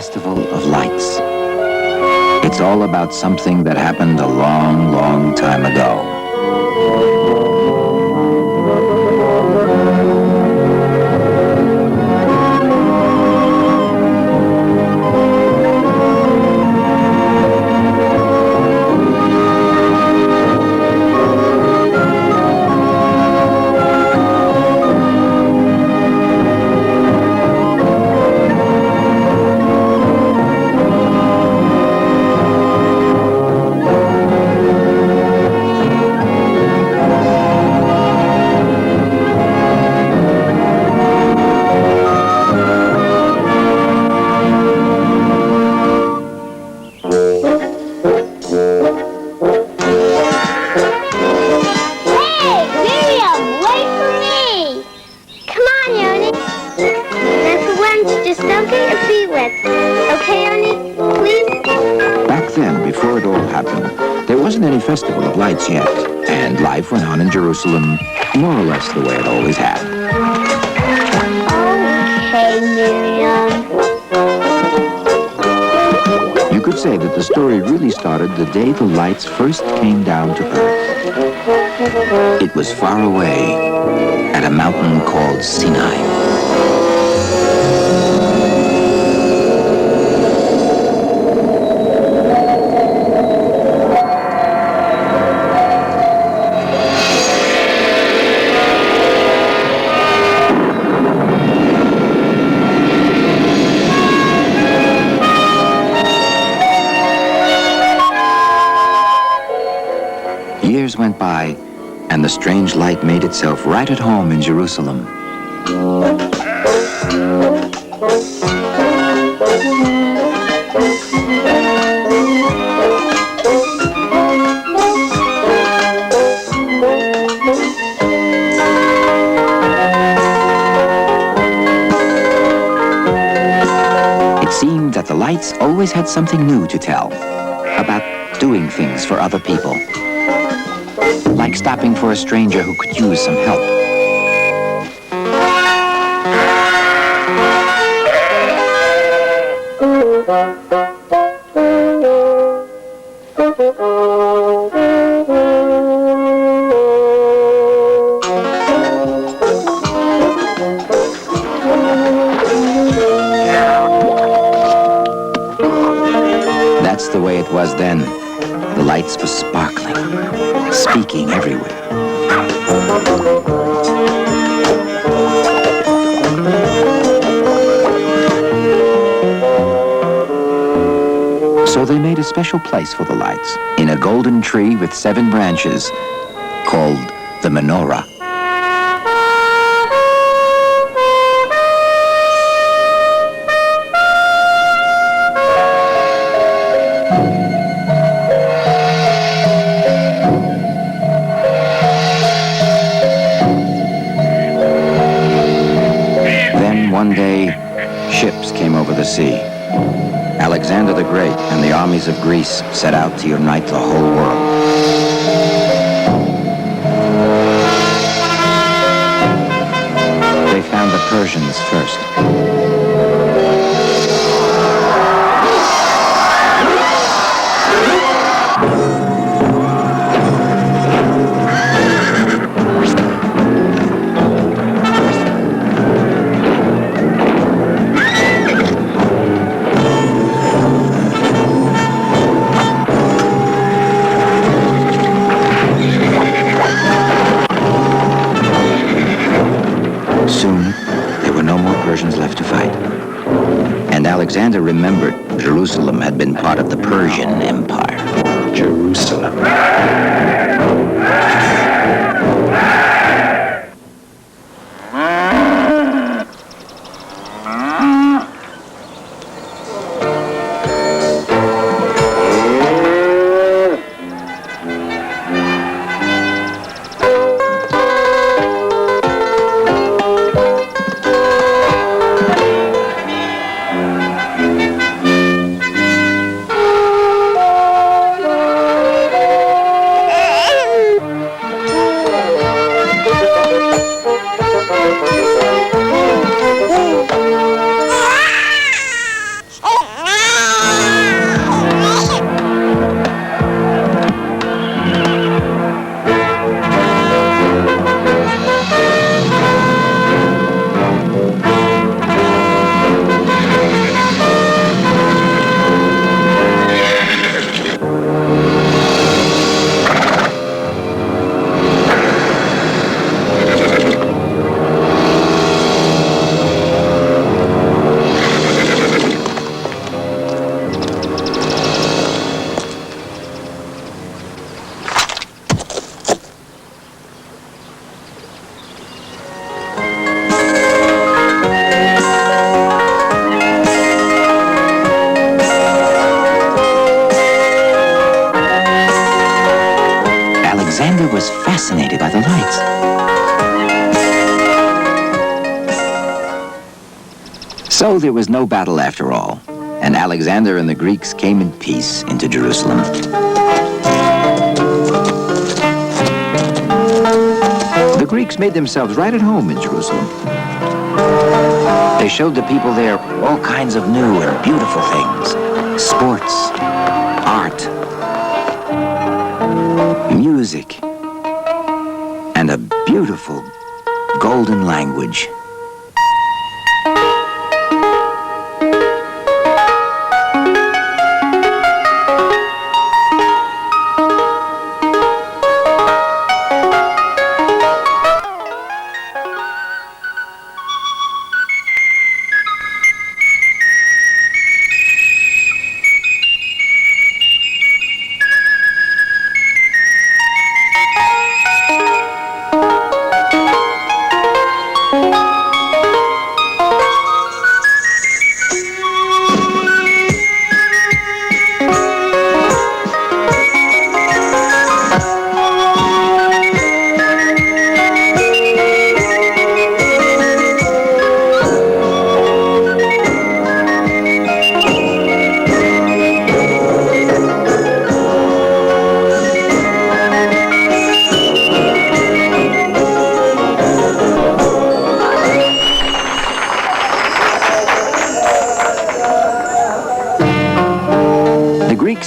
Festival of Lights. It's all about something that happened a long, long time ago. Festival of Lights yet, and life went on in Jerusalem more or less the way it always had. Okay, Miriam. You could say that the story really started the day the lights first came down to Earth. It was far away at a mountain called Sinai. Years went by, and the strange light made itself right at home in Jerusalem. It seemed that the lights always had something new to tell about doing things for other people. Like stopping for a stranger who could use some help. That's the way it was then. The lights were sparkling, speaking everywhere. So they made a special place for the lights in a golden tree with 7 branches called the menorah. One day, ships came over the sea. Alexander the Great and the armies of Greece set out to unite the whole world. They found the Persians first. Left to fight. And Alexander remembered Jerusalem had been part of the Persian Empire. Jerusalem. fascinated by the lights. So there was no battle after all, and Alexander and the Greeks came in peace into Jerusalem. The Greeks made themselves right at home in Jerusalem. They showed the people there all kinds of new and beautiful things. Sports, art, music, and a beautiful golden language.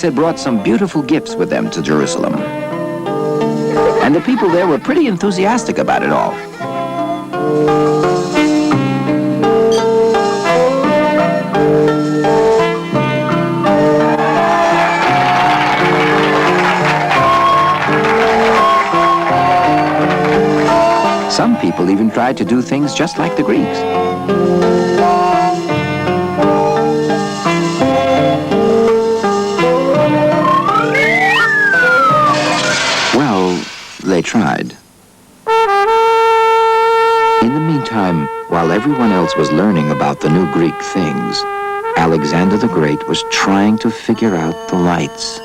Had brought some beautiful gifts with them to Jerusalem. And the people there were pretty enthusiastic about it all. Some people even tried to do things just like the Greeks. They tried. In the meantime, while everyone else was learning about the new Greek things, Alexander the Great was trying to figure out the lights.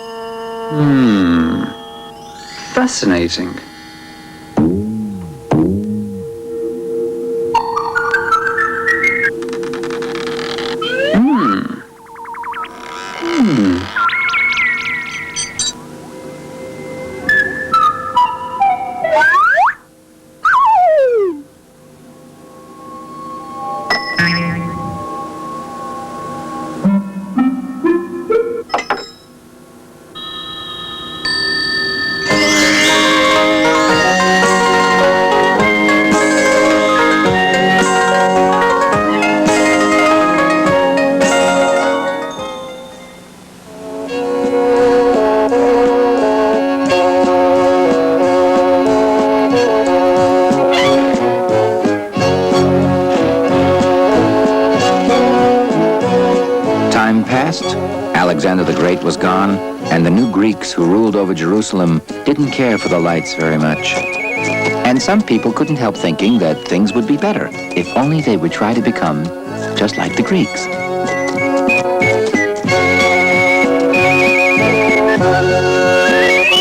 Fascinating. Alexander the Great was gone, and the new Greeks who ruled over Jerusalem didn't care for the lights very much. And some people couldn't help thinking that things would be better if only they would try to become just like the Greeks.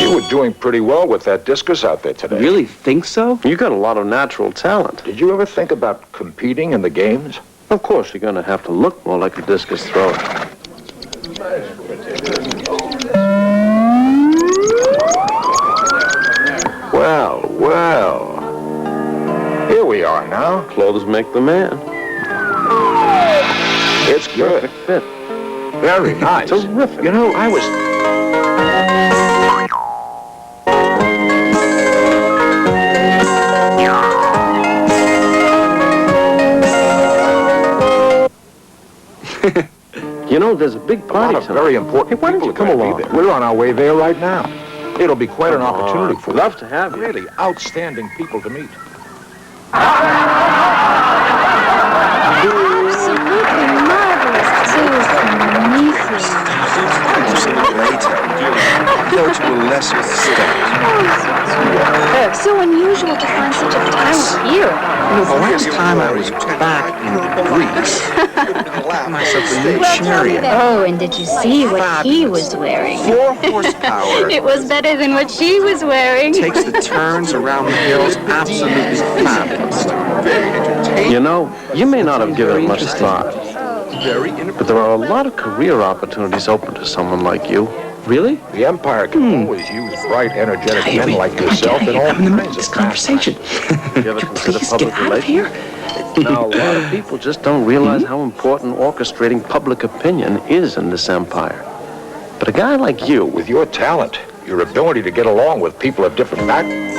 You were doing pretty well with that discus out there today. Really think so? You got a lot of natural talent. Did you ever think about competing in the games? Of course, you're going to have to look more like a discus thrower. Well. Here we are now. Clothes make the man. It's good. Perfect fit. Very nice. Terrific. You know, I was... You know, there's a big party. A lot of very important hey, why don't people you come are going along? to be there. We're on our way there right now. It'll be quite an opportunity for love to have you. Really outstanding people to meet. Absolutely marvelous. So amazing. Go to a lesser state. So unusual to find such a talent here. The last time I was back in Greece, Myself a new Well, tell me chariot. then. Oh, and did you see what he was wearing? 4 horsepower. It was better than what she was wearing. Takes the turns around the hills. Absolutely fabulous. Very entertaining. You know, you may not have given it much thought, Very but there are a lot of career opportunities open to someone like you. Really? The Empire can always use bright, energetic men like yourself in all kinds of conversation. You ever consider Please public get out of here. relations? Now, a lot of people just don't realize how important orchestrating public opinion is in this empire. But a guy like you, With your talent, your ability to get along with people of different backgrounds.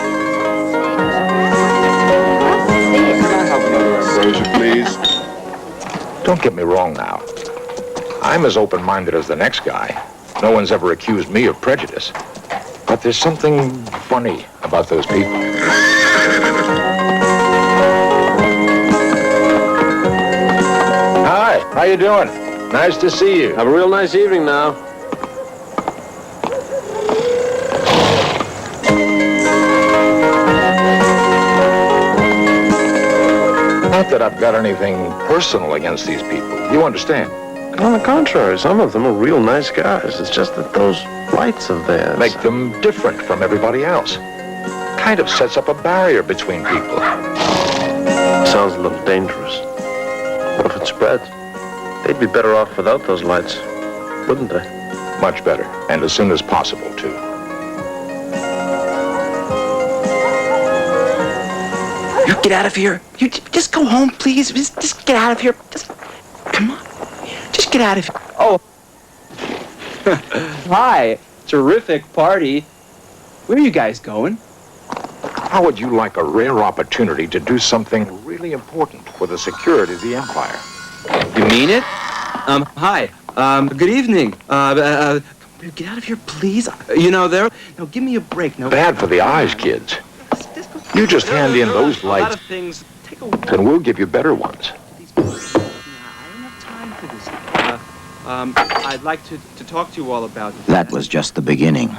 Please. Don't get me wrong now. I'm as open-minded as the next guy. No one's ever accused me of prejudice. But there's something funny about those people. Hi, how you doing? Nice to see you. have a real nice evening now. Not that I've got anything personal against these people. You understand? On the contrary, some of them are real nice guys. It's just that those lights of theirs Make them different from everybody else. Kind of sets up a barrier between people. sounds a little dangerous. What if it spreads? They'd be better off without those lights, wouldn't they? Much better, and as soon as possible, too. You get out of here. You just go home, please. Just get out of here. Just come on. Just get out of here. Oh. Hi. Terrific party. Where are you guys going? How would you like a rare opportunity to do something really important for the security of the Empire? You mean it? Hi. Good evening. Get out of here, please. You know, no, give me a break. No. Bad for the eyes, kids. You just hand in those A lot lights, of things. Take a walk. and we'll give you better ones. I don't have time for this. I'd like to talk to you all about That was just the beginning.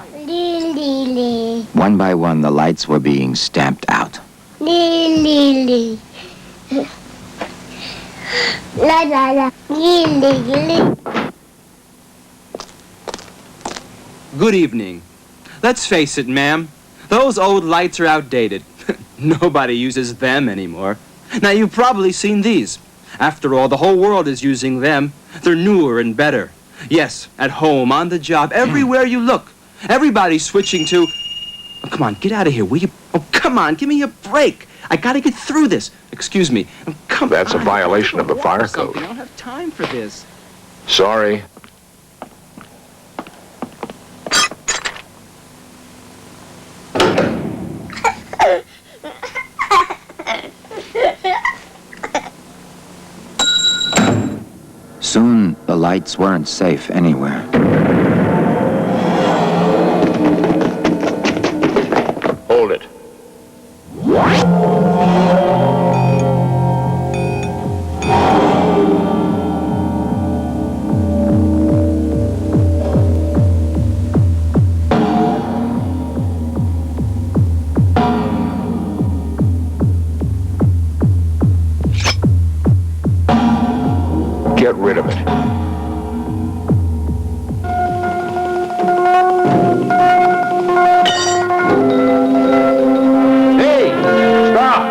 One by one, the lights were being stamped out. Good evening. Let's face it, ma'am. Those old lights are outdated. Nobody uses them anymore. Now, you've probably seen these. After all, the whole world is using them. They're newer and better. Yes, at home, on the job, everywhere you look. Everybody's switching to... Oh, come on, get out of here, will you? Oh, come on, give me a break. I gotta get through this. Excuse me. Oh, come That's a on. violation of the fire code. I don't have time for this. Sorry. Soon, the lights weren't safe anywhere. Hold it. Get rid of it. Hey, stop!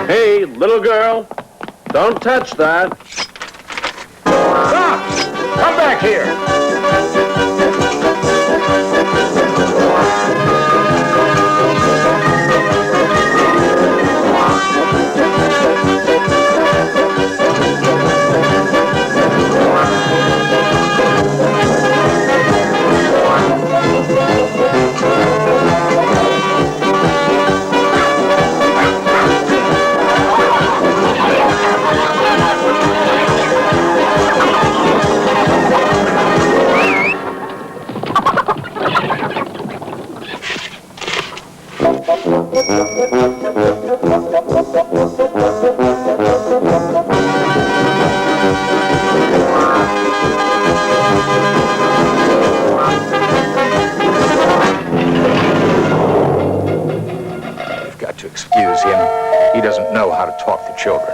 Hey, little girl, don't touch that. Stop! Come back here! Excuse him. He doesn't know how to talk to children.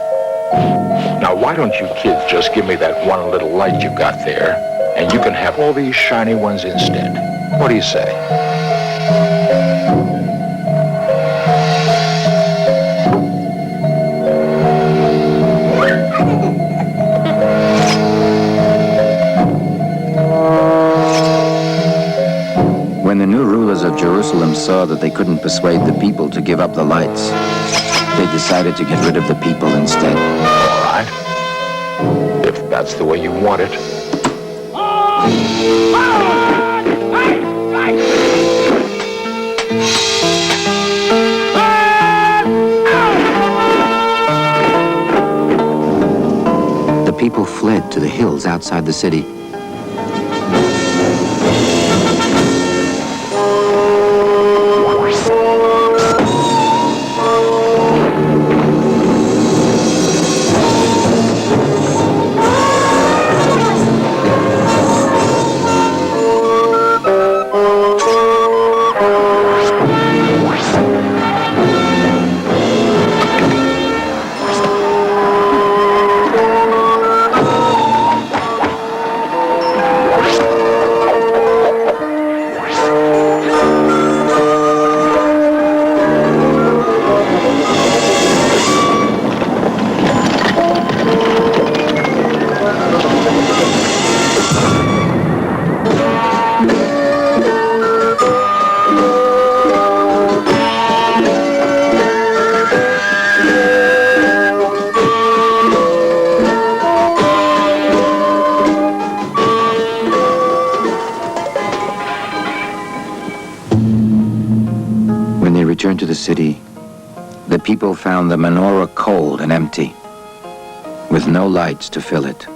Now, why don't you kids just give me that one little light you got there, and you can have all these shiny ones instead? What do you say? When the new rulers of Jerusalem saw that they couldn't persuade the people to give up the lights, they decided to get rid of the people instead. All right. If that's the way you want it. The people fled to the hills outside the city. Returned to the city, the people found the menorah cold and empty, with no lights to fill it.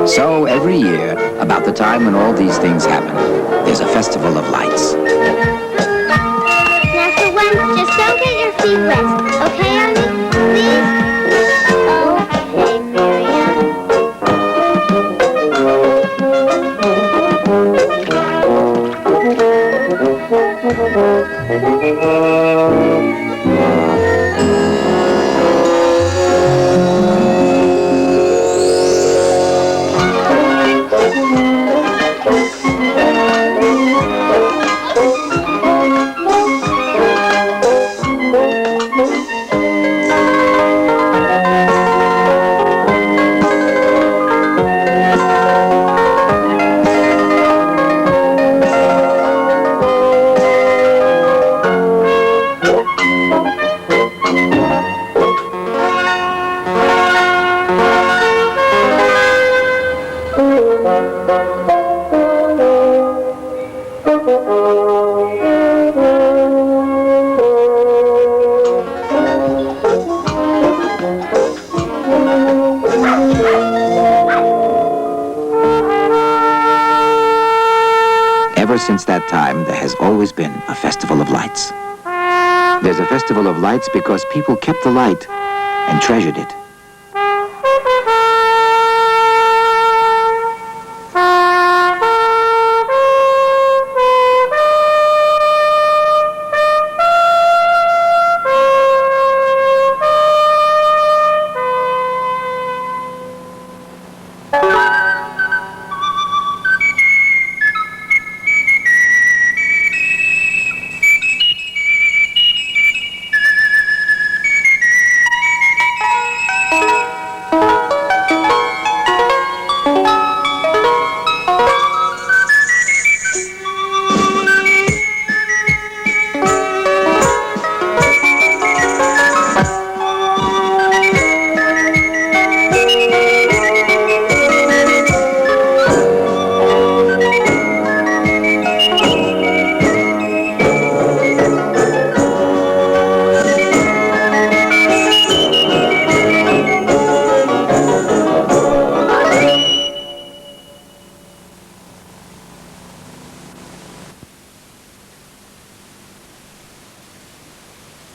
So every year, about the time when all these things happen, there's a festival of lights. Now for once, just don't get your feet wet, okay, honey? Please? Okay, since that time, there has always been a festival of lights. There's a festival of lights because people kept the light and treasured it.